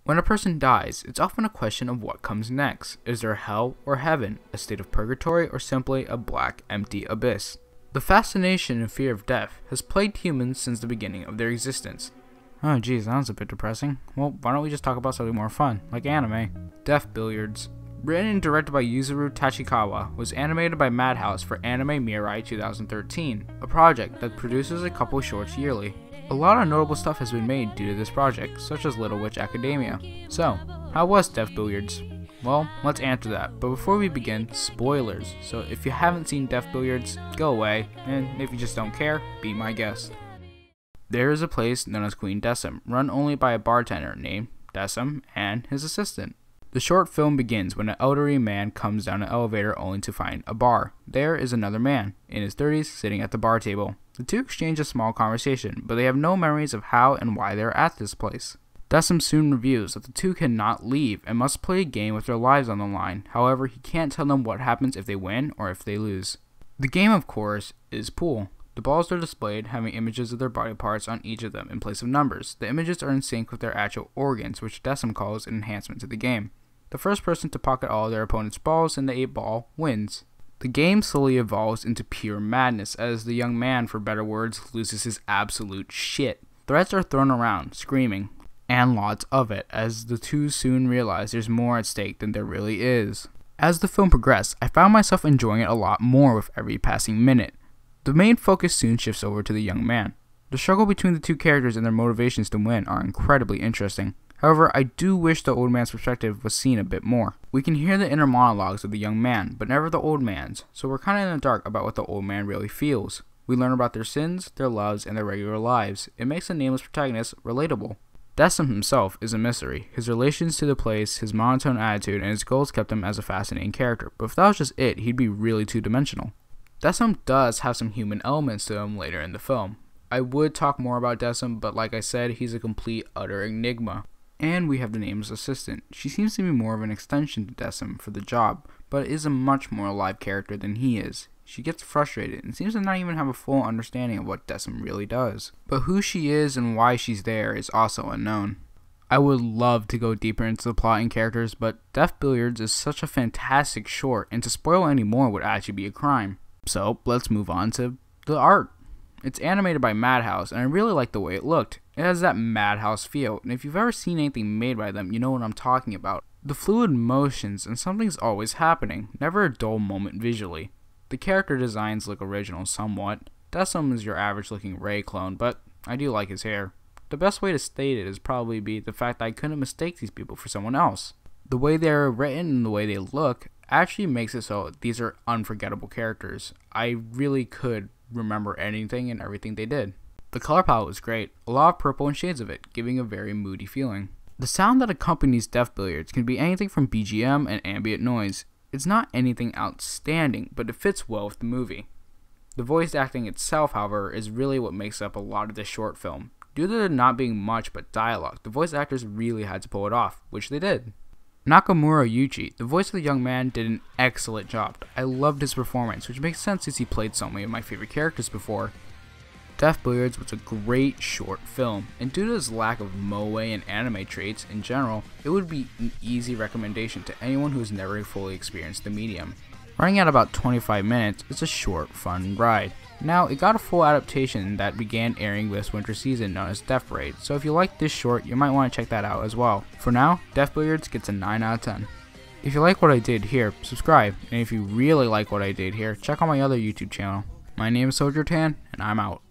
When a person dies, it's often a question of what comes next. Is there hell or heaven, a state of purgatory, or simply a black, empty abyss? The fascination and fear of death has plagued humans since the beginning of their existence. Oh geez, that was a bit depressing. Well, why don't we just talk about something more fun, like anime? Death Billiards. Written and directed by Yuzuru Tachikawa, was animated by Madhouse for Anime Mirai 2013, a project that produces a couple shorts yearly. A lot of notable stuff has been made due to this project, such as Little Witch Academia. So, how was Death Billiards? Well, let's answer that, but before we begin, spoilers. So if you haven't seen Death Billiards, go away, and if you just don't care, be my guest. There is a place known as Queen Decim, run only by a bartender named Decim and his assistant. The short film begins when an elderly man comes down an elevator only to find a bar. There is another man, in his 30s, sitting at the bar table. The two exchange a small conversation, but they have no memories of how and why they are at this place. Decim soon reveals that the two cannot leave and must play a game with their lives on the line. However, he can't tell them what happens if they win or if they lose. The game, of course, is pool. The balls are displayed, having images of their body parts on each of them in place of numbers. The images are in sync with their actual organs, which Decim calls an enhancement to the game. The first person to pocket all their opponent's balls in the 8-ball wins. The game slowly evolves into pure madness as the young man, for better words, loses his absolute shit. Threats are thrown around, screaming, and lots of it, as the two soon realize there's more at stake than there really is. As the film progressed, I found myself enjoying it a lot more with every passing minute. The main focus soon shifts over to the young man. The struggle between the two characters and their motivations to win are incredibly interesting. However, I do wish the old man's perspective was seen a bit more. We can hear the inner monologues of the young man, but never the old man's, so we're kinda in the dark about what the old man really feels. We learn about their sins, their loves, and their regular lives. It makes the nameless protagonist relatable. Decim himself is a mystery. His relations to the place, his monotone attitude, and his goals kept him as a fascinating character, but if that was just it, he'd be really two-dimensional. Decim does have some human elements to him later in the film. I would talk more about Decim, but like I said, he's a complete, utter enigma. And we have the nameless assistant. She seems to be more of an extension to Decim for the job, but is a much more alive character than he is. She gets frustrated and seems to not even have a full understanding of what Decim really does. But who she is and why she's there is also unknown. I would love to go deeper into the plot and characters, but Death Billiards is such a fantastic short, and to spoil any more would actually be a crime. So let's move on to the art. It's animated by Madhouse, and I really like the way it looked. It has that Madhouse feel, and if you've ever seen anything made by them, you know what I'm talking about. The fluid motions, and something's always happening, never a dull moment visually. The character designs look original somewhat. Decim is your average looking Ray clone, but I do like his hair. The best way to state it is probably be the fact that I couldn't mistake these people for someone else. The way they're written and the way they look actually makes it so these are unforgettable characters. I really could remember anything and everything they did. The color palette was great, a lot of purple and shades of it, giving a very moody feeling. The sound that accompanies Death Billiards can be anything from BGM and ambient noise. It's not anything outstanding, but it fits well with the movie. The voice acting itself, however, is really what makes up a lot of this short film. Due to there not being much but dialogue, the voice actors really had to pull it off, which they did. Nakamura Yuchi, the voice of the young man, did an excellent job. I loved his performance, which makes sense since he played so many of my favorite characters before. Death Billiards was a great short film, and due to its lack of moe and anime traits in general, it would be an easy recommendation to anyone who has never fully experienced the medium. Running at about 25 minutes, it's a short, fun ride. Now, it got a full adaptation that began airing this winter season known as Death Raid, so if you like this short, you might want to check that out as well. For now, Death Billiards gets a 9 out of 10. If you like what I did here, subscribe, and if you really like what I did here, check out my other YouTube channel. My name is Soldier Tan, and I'm out.